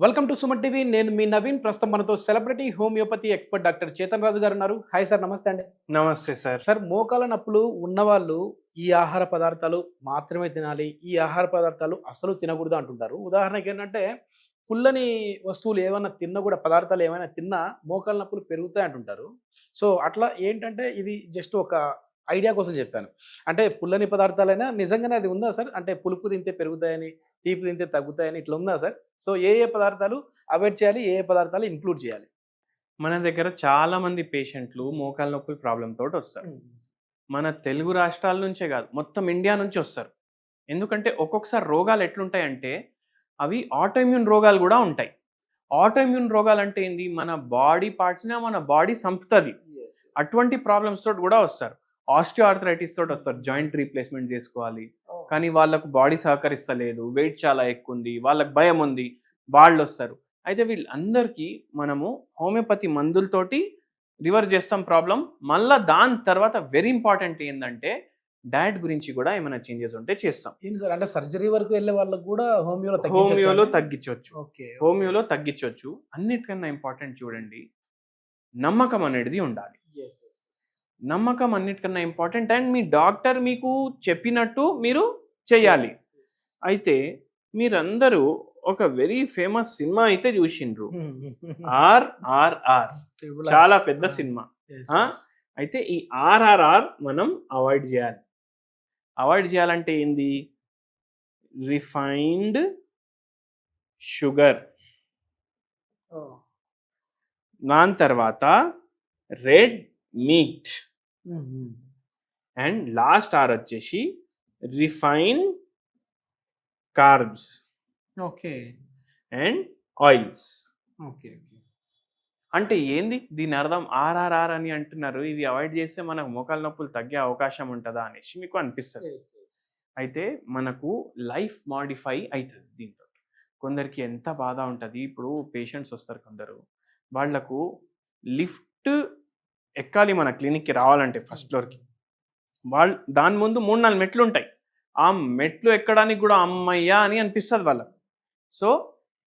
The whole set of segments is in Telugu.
Welcome to Suman TV. నేను మీ నవీన్. ప్రస్తుతం మనతో celebrity homeopathy expert doctor Chetan Raju గారు ఉన్నారు. హాయ్ సార్, నమస్తే అండి. నమస్తే సార్. సార్, మోకాల నొప్పులు ఉన్నవాళ్ళు ఈ ఆహార పదార్థాలు మాత్రమే తినాలి, ఈ ఆహార పదార్థాలు అసలు తినకూడదు అంటుంటారు. ఉదాహరణకి ఏంటంటే పుల్లని వస్తువులు ఏమైనా తిన్నా కూడా, పదార్థాలు ఏమైనా తిన్నా మోకాల నొప్పులు పెరుగుతాయి అంటుంటారు. సో అట్లా ఏంటంటే ఇది జస్ట్ ఒక ఐడియా కోసం చెప్పాను. అంటే పుల్లని పదార్థాలైనా నిజంగానే అది ఉందా సార్? అంటే పులుపు తింటే పెరుగుతాయని, తీపి తింటే తగ్గుతాయని ఇట్లా ఉందా సార్? సో ఏ పదార్థాలు అవాయిడ్ చేయాలి, ఏ పదార్థాలు ఇంక్లూడ్ చేయాలి? మన దగ్గర చాలా మంది పేషెంట్లు మోకాళ్ళ నొప్పుల ప్రాబ్లమ్ తోటి వస్తారు. మన తెలుగు రాష్ట్రాల నుంచే కాదు, మొత్తం ఇండియా నుంచి వస్తారు. ఎందుకంటే ఒక్కొక్కసారి రోగాలు ఎట్లుంటాయంటే అవి ఆటోఇమ్యూన్ రోగాలు కూడా ఉంటాయి. ఆటోఇమ్యూన్ రోగాలు అంటే ఏంది? మన బాడీ పార్ట్స్నే మన బాడీ సంపుతుంది. అటువంటి ప్రాబ్లమ్స్ తోటి కూడా వస్తారు. ఆస్టియోఆర్థరైటిస్ తోటి వస్తారు. జాయింట్ రీప్లేస్మెంట్ చేసుకోవాలి, కానీ వాళ్ళకు బాడీ సహకరిస్తలేదు, వెయిట్ చాలా ఎక్కువ ఉంది, వాళ్ళకి భయం ఉంది, వాళ్ళు వస్తారు. అయితే వీళ్ళందరికీ మనము హోమియోపతి మందులతోటి రివర్స్ చేస్తాం ప్రాబ్లం. మళ్ళీ దాని తర్వాత వెరీ ఇంపార్టెంట్ ఏంటంటే డయట్ గురించి కూడా ఏమైనా చేంజెస్ ఉంటే చేస్తాం. ఏంటి సార్, అంటే సర్జరీ వరకు వెళ్ళే వాళ్ళకు కూడా హోమియోలో తగ్గించవచ్చు. ఓకే, హోమియోలో తగ్గించవచ్చు. అన్నిటికన్నా ఇంపార్టెంట్ చూడండి, నమ్మకం అనేది ఉండాలి. నమ్మకం అన్నిటికన్నా ఇంపార్టెంట్. అండ్ మీ డాక్టర్ మీకు చెప్పినట్టు మీరు చేయాలి. అయితే మీరందరూ ఒక వెరీ ఫేమస్ సినిమా అయితే చూసిండ్రు, RRR. చాలా పెద్ద సినిమా. అయితే ఈ RRR మనం అవాయిడ్ చేయాలి. అవాయిడ్ చేయాలంటే ఏంది? రిఫైన్డ్ షుగర్, దాని తర్వాత red meat, and last are వచ్చేసి refine carbs, okay, and oils. Okay. అంటే ఏంది దీని అర్థం? RRR అని అంటున్నారు, ఇవి అవాయిడ్ చేస్తే మనకు మోకాల నొప్పులు తగ్గే అవకాశం ఉంటుందా అనేసి మీకు అనిపిస్తుంది. అయితే మనకు లైఫ్ మాడిఫై అవుతుంది దీంతో. కొందరికి ఎంత బాధ ఉంటుంది. ఇప్పుడు పేషెంట్స్ వస్తారు కొందరు, వాళ్లకు లిఫ్ట్ ఎక్కాలి మన క్లినిక్కి రావాలంటే ఫస్ట్ ఫ్లోర్కి. వాళ్ళు దాని ముందు 3-4 మెట్లు ఉంటాయి. ఆ మెట్లు ఎక్కడానికి కూడా అమ్మయ్యా అని అనిపిస్తుంది వాళ్ళకు. సో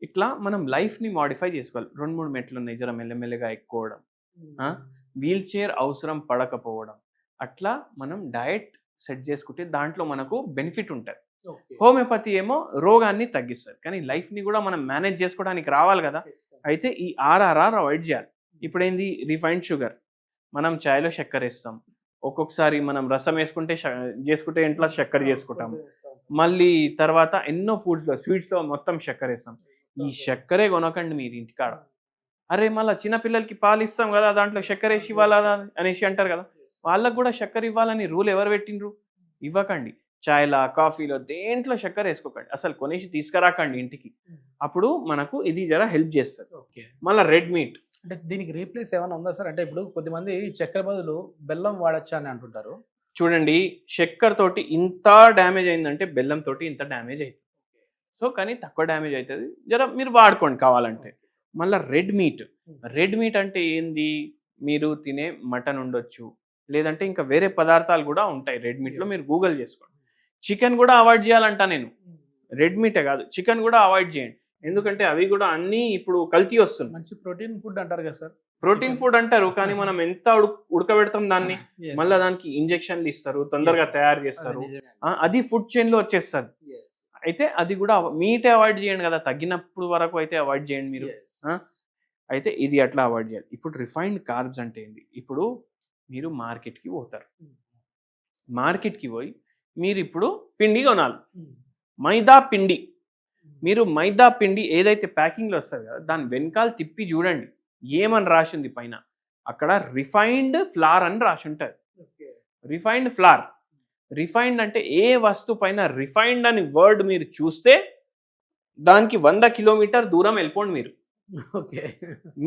ఇట్లా మనం లైఫ్ని మాడిఫై చేసుకోవాలి. 2-3 మెట్లు ఉన్నాయి, జర మెల్లమెల్లగా ఎక్కువడం, వీల్ చైర్ అవసరం పడకపోవడం, అట్లా మనం డయట్ సెట్ చేసుకుంటే దాంట్లో మనకు బెనిఫిట్ ఉంటుంది. హోమియోపతి ఏమో రోగాన్ని తగ్గిస్తుంది, కానీ లైఫ్ని కూడా మనం మేనేజ్ చేసుకోవడానికి రావాలి కదా. అయితే ఈ RRR అవాయిడ్ చేయాలి. ఇప్పుడు ఏంది? Refined sugar. మనం చాయ్లో చక్కెర వేస్తాం, ఒక్కొక్కసారి మనం రసం చేసుకుంటే ఇంట్లో చక్కెర చేసుకుంటాం, మళ్ళీ తర్వాత ఎన్నో ఫుడ్స్లో స్వీట్స్లో మొత్తం చక్కెర వేస్తాం. ఈ చక్కెరే కొనకండి మీరు ఇంటికాడ. అరే మళ్ళీ చిన్నపిల్లలకి పాలు ఇస్తాం కదా, దాంట్లో చక్కెర వేసి ఇవ్వాలా అనేసి అంటారు కదా. వాళ్ళకు కూడా చక్కెర ఇవ్వాలని రూల్ ఎవరు పెట్టిండ్రు? ఇవ్వకండి. చాయ్లా, కాఫీలో దేంట్లో చక్కెర వేసుకోకండి, అసలు కొనేసి తీసుకురాకండి ఇంటికి. అప్పుడు మనకు ఇది జర హెల్ప్ చేస్తుంది. మళ్ళీ రెడ్ మీట్. అంటే దీనికి రీప్లేస్ ఏమైనా ఉందా సార్? అంటే ఇప్పుడు కొద్దిమంది చక్కెర బదులు బెల్లం వాడచ్చా అని అంటుంటారు. చూడండి, చక్కెర తోటి ఇంత డ్యామేజ్ అయిందంటే బెల్లం తోటి ఇంత డ్యామేజ్ అవుతుంది. సో కానీ తక్కువ డ్యామేజ్ అవుతుంది, జర మీరు వాడుకోండి కావాలంటే. మళ్ళీ రెడ్ మీట్. రెడ్ మీట్ అంటే ఏంది? మీరు తినే మటన్ ఉండొచ్చు, లేదంటే ఇంకా వేరే పదార్థాలు కూడా ఉంటాయి రెడ్ మీట్లో, మీరు గూగుల్ చేసుకోండి. చికెన్ కూడా అవాయిడ్ చేయాలంట నేను. రెడ్ మీటే కాదు, చికెన్ కూడా అవాయిడ్ చేయండి. ఎందుకంటే అవి కూడా అన్నీ ఇప్పుడు కల్తీ వస్తుంది. మంచి ప్రోటీన్ ఫుడ్ అంటారు కదా సార్. ప్రోటీన్ ఫుడ్ అంటారు, కానీ మనం ఎంత ఉడకబెడతాం దాన్ని, మళ్ళీ దానికి ఇంజెక్షన్లు ఇస్తారు, తొందరగా తయారు చేస్తారు, అది ఫుడ్ చైన్ లో వచ్చేస్తుంది. అయితే అది కూడా మీటే అవాయిడ్ చేయండి కదా, తగ్గినప్పుడు వరకు అయితే అవాయిడ్ చేయండి మీరు. అయితే ఇది అట్లా అవాయిడ్ చేయాలి. ఇప్పుడు రిఫైన్డ్ కార్బ్స్ అంటే ఏంటి? ఇప్పుడు మీరు మార్కెట్కి పోతారు, మార్కెట్కి పోయి మీరు ఇప్పుడు పిండి కొనాలి, మైదా పిండి. మీరు మైదా పిండి ఏదైతే ప్యాకింగ్లో వస్తుంది కదా, దాని వెనకాల తిప్పి చూడండి ఏమని రాసి ఉంది పైన. అక్కడ రిఫైన్డ్ ఫ్లార్ అని రాసి ఉంటుంది. Refined flower. రిఫైన్డ్ అంటే ఏ వస్తువు పైన రిఫైన్డ్ అని వర్డ్ మీరు చూస్తే దానికి 100 కిలోమీటర్ దూరం వెళ్ళిపోండి మీరు. ఓకే,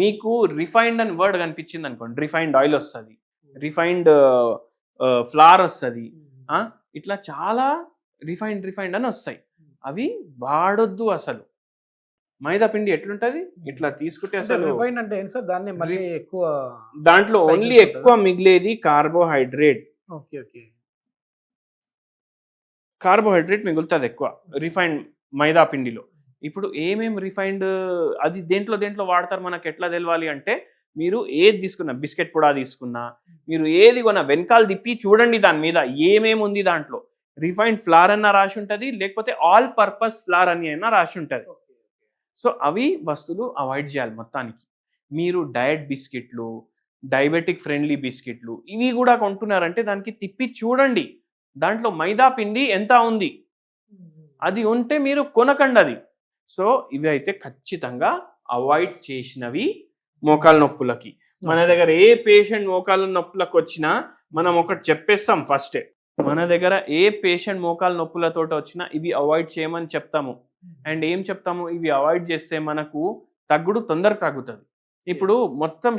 మీకు రిఫైన్డ్ అని వర్డ్ కనిపించింది అనుకోండి, రిఫైన్డ్ ఆయిల్ వస్తుంది, రిఫైన్డ్ ఫ్లార్ వస్తుంది, ఇట్లా చాలా రిఫైన్డ్ అని వస్తాయి. అవి వాడొద్దు అసలు. మైదా పిండి ఎట్లుంటది? ఇట్లా తీసుకుంటే అసలు రిఫైన్డ్ అంటే ఏంటి సార్? దాన్ని మళ్ళీ ఎక్కువ దాంట్లో ఓన్లీ ఎక్కువ మిగిలేది కార్బోహైడ్రేట్. ఓకే, ఓకే, కార్బోహైడ్రేట్ మిగులుతుంది ఎక్కువ రిఫైన్డ్ మైదా పిండిలో. ఇప్పుడు రిఫైన్డ్ అది దేంట్లో వాడతారు మనకు ఎట్లా తెలవాలి అంటే, మీరు ఏది తీసుకున్నా, బిస్కెట్ పొడా తీసుకున్నా, మీరు ఏది కొన్నా వెనకాల తిప్పి చూడండి దాని మీద ఏమేమి ఉంది దాంట్లో. రిఫైన్డ్ ఫ్లార్ అన్న రాసి ఉంటుంది, లేకపోతే ఆల్ పర్పస్ ఫ్లార్ అని అయినా రాసి ఉంటుంది. సో అవి వస్తువులు అవాయిడ్ చేయాలి మొత్తానికి. మీరు డయట్ బిస్కెట్లు, డయాబెటిక్ ఫ్రెండ్లీ బిస్కెట్లు ఇవి కూడా కొంటున్నారంటే దానికి తిప్పి చూడండి, దాంట్లో మైదా పిండి ఎంత ఉంది, అది ఉంటే మీరు కొనకండి అది. సో ఇవి అయితే ఖచ్చితంగా అవాయిడ్ చేసినవి మోకాళ్ళ నొప్పులకి. మన దగ్గర ఏ పేషెంట్ మోకాళ్ళ నొప్పులకు వచ్చినా మనం ఒకటి చెప్పేస్తాం ఫస్టే. మన దగ్గర ఏ పేషెంట్ మోకాళ్ళ నొప్పులతో వచ్చినా ఇవి అవాయిడ్ చేయమని చెప్తాము. అండ్ ఏం చెప్తాము, ఇవి అవాయిడ్ చేస్తే మనకు తగ్గుడు తొందరగా తగ్గుతుంది. ఇప్పుడు మొత్తం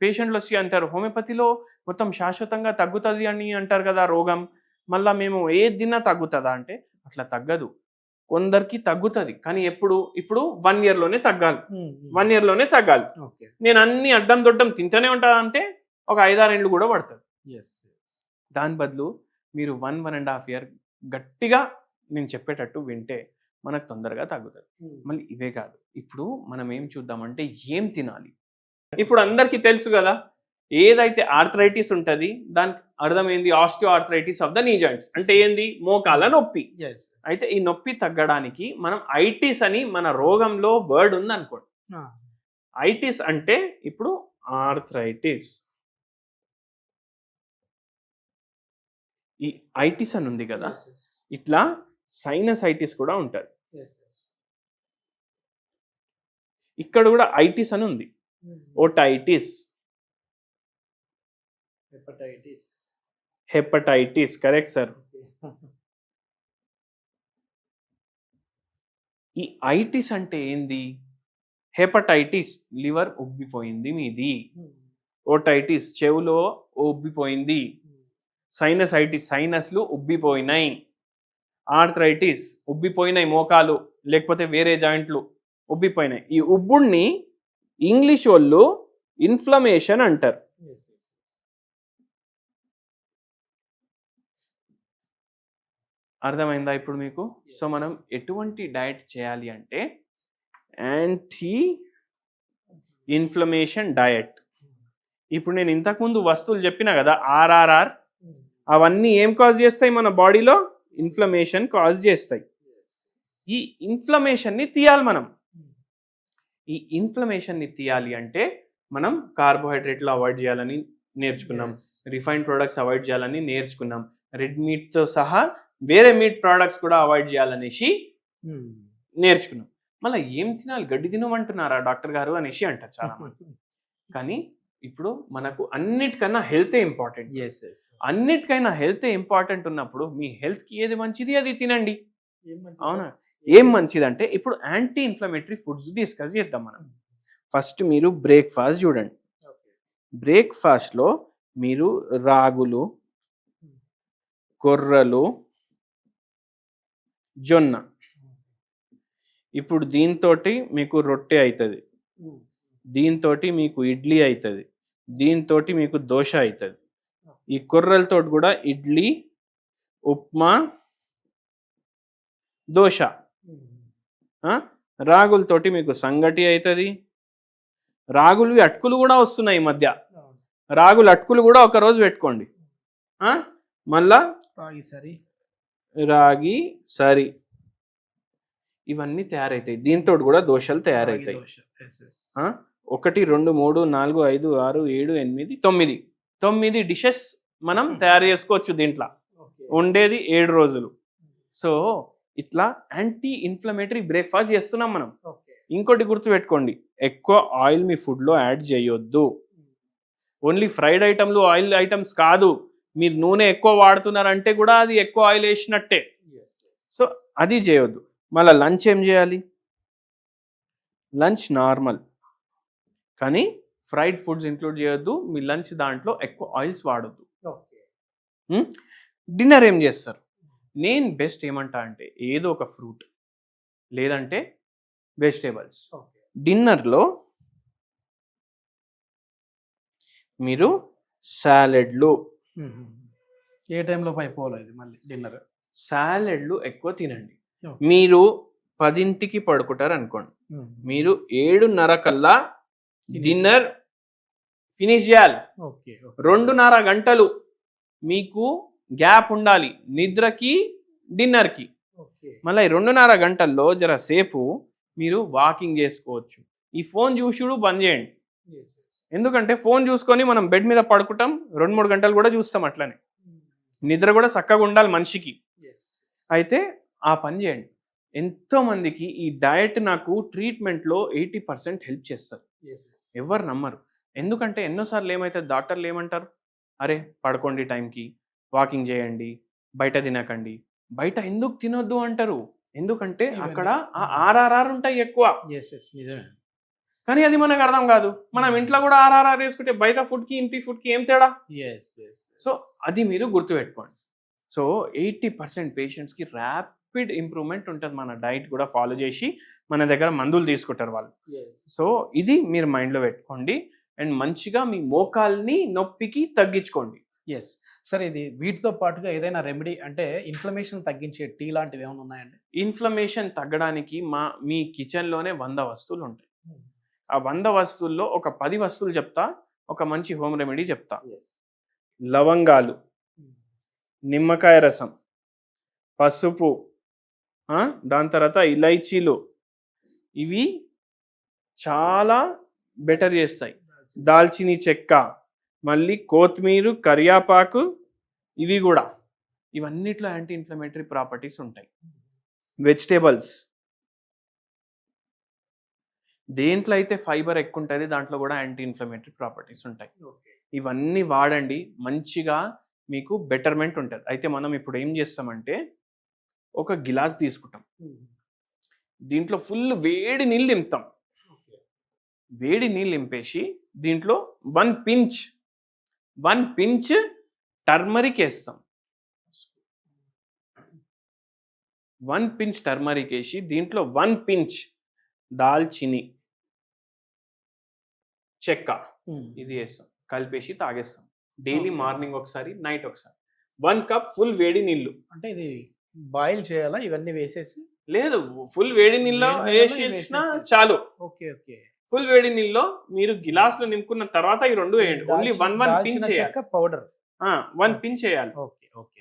పేషెంట్లు వచ్చి అంటారు హోమియోపతిలో మొత్తం శాశ్వతంగా తగ్గుతుంది అని అంటారు కదా రోగం, మళ్ళీ మేము ఏది తిన్నా తగ్గుతుందా అంటే అట్లా తగ్గదు. కొందరికి తగ్గుతుంది, కానీ ఇప్పుడు 1 yearలోనే తగ్గాలి. 1 yearలోనే తగ్గాలి. నేను అన్ని అడ్డం దొడ్డం తింటూనే ఉంటా అంటే ఒక 5-6 ఏళ్ళు కూడా పడుతుంది. దాని బదులు మీరు 1.5 year గట్టిగా నేను చెప్పేటట్టు వింటే మనకు తొందరగా తగ్గుతుంది. మళ్ళీ ఇవే కాదు, ఇప్పుడు మనం ఏం చూద్దామంటే ఏం తినాలి. ఇప్పుడు అందరికీ తెలుసు కదా, ఏదైతే ఆర్థరైటిస్ ఉంటుంది దానికి అర్థం ఏంది, ఆస్టియో ఆర్థరైటిస్ ఆఫ్ ద నీ జాయింట్స్ అంటే ఏంది, మోకాల నొప్పి. అయితే ఈ నొప్పి తగ్గడానికి మనం ఐటిస్ అని మన రోగంలో వర్డ్ ఉంది అనుకోండి. ఐటిస్ అంటే ఇప్పుడు ఆర్థరైటిస్, ఈ ఐటిస్ అని ఉంది కదా, ఇట్లా సైనసైటిస్ కూడా ఉంటుంది. ఇక్కడ కూడా ఐటిస్ అని ఉంది, ఓటైటిస్, హెపటైటిస్, కరెక్ట్ సార్. ఈ ఐటిస్ అంటే ఏంది, హెపటైటిస్ లివర్ ఉబ్బిపోయింది మీది, ఓటైటిస్ చెవులో ఉబ్బిపోయింది, సైనసైటిస్ సైనస్లు ఉబ్బిపోయినాయి, ఆర్థరైటిస్ ఉబ్బిపోయినాయి మోకాలు లేకపోతే వేరే జాయింట్లు ఉబ్బిపోయినాయి. ఈ ఉబ్బుడిని ఇంగ్లీష్ వాళ్ళు ఇన్ఫ్లమేషన్ అంటారు. అర్థమైందా ఇప్పుడు మీకు? సో మనం ఎటువంటి డయట్ చేయాలి అంటే యాంటీ ఇన్ఫ్లమేషన్ డయట్. ఇప్పుడు నేను ఇంతకుముందు వస్తువులు చెప్పినా కదా, ఆర్ఆర్ఆర్, అవన్నీ ఏం కాజ్ చేస్తాయి మన బాడీలో, ఇన్ఫ్లమేషన్ కాజ్ చేస్తాయి. ఈ ఇన్ఫ్లమేషన్ని తీయాలి మనం. ఈ ఇన్ఫ్లమేషన్ని తీయాలి అంటే మనం కార్బోహైడ్రేట్లు అవాయిడ్ చేయాలని నేర్చుకున్నాం, రిఫైన్డ్ ప్రొడక్ట్స్ అవాయిడ్ చేయాలని నేర్చుకున్నాం, రెడ్ మీట్తో సహా వేరే మీట్ ప్రోడక్ట్స్ కూడా అవాయిడ్ చేయాలనేసి నేర్చుకున్నాం. మళ్ళీ ఏం తినాలి, గడ్డి తినమంటున్నారా డాక్టర్ గారు అనేసి అంటారు చాలా మంది. కానీ ఇప్పుడు మనకు అన్నిటికన్నా హెల్తే ఇంపార్టెంట్. అన్నిటికైనా హెల్తే ఇంపార్టెంట్ ఉన్నప్పుడు మీ హెల్త్కి ఏది మంచిది అది తినండి. అవునా? ఏం మంచిది అంటే ఇప్పుడు యాంటీ ఇన్ఫ్లమేటరీ ఫుడ్స్ డిస్కస్ చేద్దాం మనం. ఫస్ట్ మీరు బ్రేక్ఫాస్ట్ చూడండి. బ్రేక్ఫాస్ట్లో మీరు రాగులు, కొర్రలు, జొన్న, ఇప్పుడు దీంతో మీకు రొట్టె అవుతుంది, దీంతో మీకు ఇడ్లీ అవుతుంది, దీంతో మీకు దోశ అవుతుంది. ఈ కొర్రలతో కూడా ఇడ్లీ, ఉప్మా, దోశ. రాగులతోటి మీకు సంగటి అవుతుంది. రాగులు అటుకులు కూడా వస్తున్నాయి ఈ మధ్య, రాగులు అటుకులు కూడా ఒకరోజు పెట్టుకోండి. మళ్ళా రాగి సరి, ఇవన్నీ తయారవుతాయి. దీంతో కూడా దోశలు తయారవుతాయి. 1, 2, 3, 4, 5, 6, 7, 8, 9 డిషెస్ మనం తయారు చేసుకోవచ్చు. దీంట్లో ఉండేది 7 రోజులు. సో ఇట్లా యాంటీ ఇన్ఫ్లమేటరీ బ్రేక్ఫాస్ట్ చేస్తున్నాం మనం. ఇంకోటి గుర్తుపెట్టుకోండి, ఎక్కువ ఆయిల్ మీ ఫుడ్లో యాడ్ చేయొద్దు. ఓన్లీ ఫ్రైడ్ ఐటమ్లు, ఆయిల్ ఐటమ్స్ కాదు, మీరు నూనె ఎక్కువ వాడుతున్నారంటే కూడా అది ఎక్కువ ఆయిల్ వేసినట్టే. సో అది చేయొద్దు. మళ్ళీ లంచ్ ఏం చేయాలి, లంచ్ నార్మల్, కానీ ఫ్రైడ్ ఫుడ్స్ ఇంక్లూడ్ చేయొద్దు. మీ లంచ్ దాంట్లో ఎక్కువ ఆయిల్స్ వాడొద్దు. డిన్నర్ ఏం చేస్తారు, నేను బెస్ట్ ఏమంటా అంటే ఏదో ఒక ఫ్రూట్ లేదంటే వెజిటేబుల్స్. డిన్నర్లో మీరు సాలెడ్లు, ఏ టైంలో అయిపోవాలి మళ్ళీ డిన్నర్, సాలెడ్లు ఎక్కువ తినండి. మీరు 10కి పడుకుంటారు అనుకోండి, మీరు 7:30 కల్లా డిన్నర్ ఫినిష్ చేయాలి. ఓకే 2:30 గంటలు మీకు గ్యాప్ ఉండాలి నిద్రకి డిన్నర్కి. ఓకే మళ్ళీ 2:30 గంటల్లో జర సేపు మీరు వాకింగ్ చేసుకోవచ్చు. ఈ ఫోన్ చూసుడు బంద్ చేయండి. ఎందుకంటే ఫోన్ చూసుకొని మనం బెడ్ మీద పడుకుంటాం, 2-3 గంటలు కూడా చూస్తాం. అట్లనే నిద్ర కూడా చక్కగా ఉండాలి మనిషికి. అయితే ఆ పని చేయండి. ఎంతో మందికి ఈ డయట్ నాకు ట్రీట్మెంట్లో 80% హెల్ప్ చేస్తారు. ఎవరు నమ్మరు. ఎందుకంటే ఎన్నోసార్లు ఏమైతే డాక్టర్లు ఏమంటారు, అరే పడుకోండి టైంకి, వాకింగ్ చేయండి, బయట తినకండి. బయట ఎందుకు తినొద్దు అంటారు? ఎందుకంటే అక్కడ ఆ ఆర్ఆర్ఆర్ ఉంటాయి ఎక్కువ. నిజమే. కానీ అది మనకు అర్థం కాదు. మనం ఇంట్లో కూడా ఆర్ఆర్ఆర్ వేసుకుంటే బయట ఫుడ్కి ఇంటి ఫుడ్కి ఏం తేడా? సో అది మీరు గుర్తుపెట్టుకోండి. సో 80% పేషెంట్స్కి ర్యాపిడ్ ఇంప్రూవ్మెంట్ ఉంటుంది మన డైట్ కూడా ఫాలో చేసి మన దగ్గర మందులు తీసుకుంటారు వాళ్ళు. సో ఇది మీరు మైండ్లో పెట్టుకోండి అండ్ మంచిగా మీ మోకాల్ని నొప్పికి తగ్గించుకోండి. ఎస్ సార్, ఇది వీటితో పాటుగా ఏదైనా రెమెడీ అంటే ఇన్ఫ్లమేషన్ తగ్గించే టీ లాంటివి ఏమైనా ఉన్నాయండి? ఇన్ఫ్లమేషన్ తగ్గడానికి మీ కిచెన్లోనే 100 వస్తువులు ఉంటాయి. ఆ 100 వస్తువుల్లో ఒక 10 వస్తువులు చెప్తా, ఒక మంచి హోమ్ రెమెడీ చెప్తా. లవంగాలు, నిమ్మకాయ రసం, పసుపు, దాని తర్వాత ఇలైచీలు, ఇవి చాలా బెటర్ చేస్తాయి. దాల్చిని చెక్క, మళ్ళీ కొత్తిమీర, కరియాపాకు, ఇవి కూడా ఇవన్నిట్లో యాంటీ ఇన్ఫ్లమేటరీ ప్రాపర్టీస్ ఉంటాయి. వెజిటేబుల్స్, దేంట్లో అయితే ఫైబర్ ఎక్కువ ఉంటుంది దాంట్లో కూడా యాంటీ ఇన్ఫ్లమేటరీ ప్రాపర్టీస్ ఉంటాయి. ఇవన్నీ వాడండి, మంచిగా మీకు బెటర్మెంట్ ఉంటుంది. అయితే మనం ఇప్పుడు ఏం చేస్తామంటే ఒక గిలాస్ తీసుకుంటాం, దీంట్లో ఫుల్ వేడి నీళ్ళు నింపుతాం. వేడి నీళ్ళు నింపేసి దీంట్లో 1 పించ్ టర్మరిక్ వేస్తాం. 1 పించ్ టర్మరిక్ వేసి దీంట్లో 1 పించ్ దాల్చిని చెక్క ఇది వేస్తాం, కలిపేసి తాగేస్తాం. డైలీ మార్నింగ్ ఒకసారి, నైట్ ఒకసారి. 1 కప్ ఫుల్ వేడి నీళ్ళు. అంటే ఇది బాయిల్ చేయాలా ఇవన్నీ వేసేసి? లేదు, ఫుల్ వేడి నీళ్ళలో వేసేసినా చాలు. ఫుల్ వేడి నీళ్ళలో మీరు గిలాస్ లో నింపుకున్న తర్వాత ఈ 2 వేయండి. ఓన్లీ 1 పించ్ చేయాలి. పౌడర్ 1 పించ్ చేయాలి.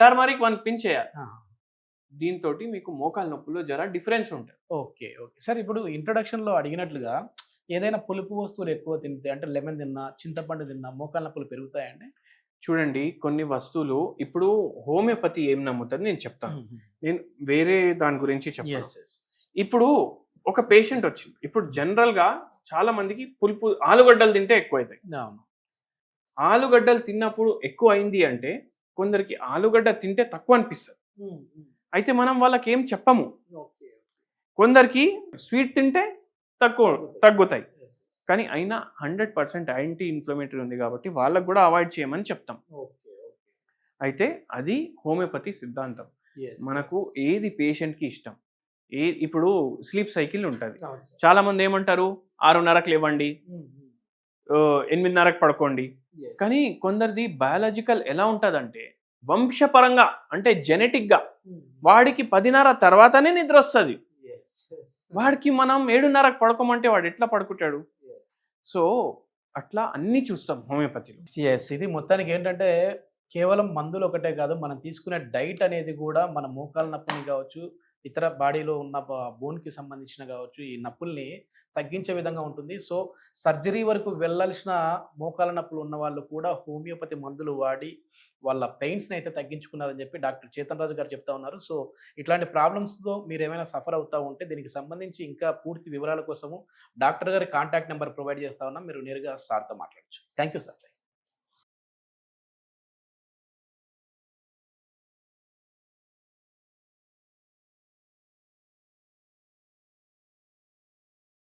టర్మరిక్ 1 పించ్ చేయాలి. దీంతో మీకు మోకాలు నొప్పుల్లో జర డిఫరెన్స్ ఉంటుంది. ఓకే సార్, ఇప్పుడు ఇంట్రొడక్షన్ లో అడిగినట్లుగా ఏదైనా పులుపు వస్తువులు ఎక్కువ తింటే, అంటే లెమన్ తిన్నా, చింతపండు తిన్నా మోకాలు నొప్పులు పెరుగుతాయండి? చూడండి, కొన్ని వస్తువులు ఇప్పుడు హోమియోపతి ఏం నమ్ముతుంది నేను చెప్తాను. నేను వేరే దాని గురించి చెప్తాను. ఇప్పుడు ఒక పేషెంట్ వచ్చింది. ఇప్పుడు జనరల్ గా చాలా మందికి పులుపు ఆలుగడ్డలు తింటే ఎక్కువ అవుతాయి. ఆలుగడ్డలు తిన్నప్పుడు ఎక్కువ అయింది అంటే కొందరికి ఆలుగడ్డ తింటే తక్కువ అనిపిస్తుంది. అయితే మనం వాళ్ళకి ఏం చెప్పము. కొందరికి స్వీట్ తింటే తగ్గుతాయి, కానీ అయినా 100% యాంటీ ఇన్ఫ్లమేటరీ ఉంది కాబట్టి వాళ్ళకు కూడా అవాయిడ్ చేయమని చెప్తాం. అయితే అది హోమియోపతి సిద్ధాంతం. మనకు ఏది పేషెంట్కి ఇష్టం. ఇప్పుడు స్లీప్ సైకిల్ ఉంటుంది. చాలా మంది ఏమంటారు 6:30కి లేవండి, 8:30కి పడుకోండి. కానీ కొందరిది బయాలజికల్ ఎలా ఉంటుందంటే వంశపరంగా, అంటే జెనెటిక్ గా వాడికి 10:30 తర్వాతనే నిద్ర వస్తుంది. వాడికి మనం 7:30కి పడుకోమంటే వాడు ఎట్లా పడుకుంటాడు? సో అట్లా అన్ని చూస్తాం హోమియోపతిలో. ఇది మొత్తానికి ఏంటంటే కేవలం మందులు ఒకటే కాదు, మనం తీసుకునే డైట్ అనేది కూడా మన మోకాల నొప్పిని కావచ్చు, ఇతర బాడీలో ఉన్న బోన్కి సంబంధించిన కావచ్చు, ఈ నొప్పుల్ని తగ్గించే విధంగా ఉంటుంది. సో సర్జరీ వరకు వెళ్ళాల్సిన మోకాల నొప్పులు ఉన్న వాళ్ళు కూడా హోమియోపతి మందులు వాడి వాళ్ళ పెయిన్స్ని అయితే తగ్గించుకున్నారని చెప్పి డాక్టర్ చేతన్ రాజు గారు చెప్తా ఉన్నారు. సో ఇట్లాంటి ప్రాబ్లమ్స్తో మీరు ఏమైనా సఫర్ అవుతూ ఉంటే దీనికి సంబంధించి ఇంకా పూర్తి వివరాల కోసము డాక్టర్ గారి కాంటాక్ట్ నెంబర్ ప్రొవైడ్ చేస్తా ఉన్నాం. మీరు నేరుగా సార్తో మాట్లాడచ్చు. Thank you sir.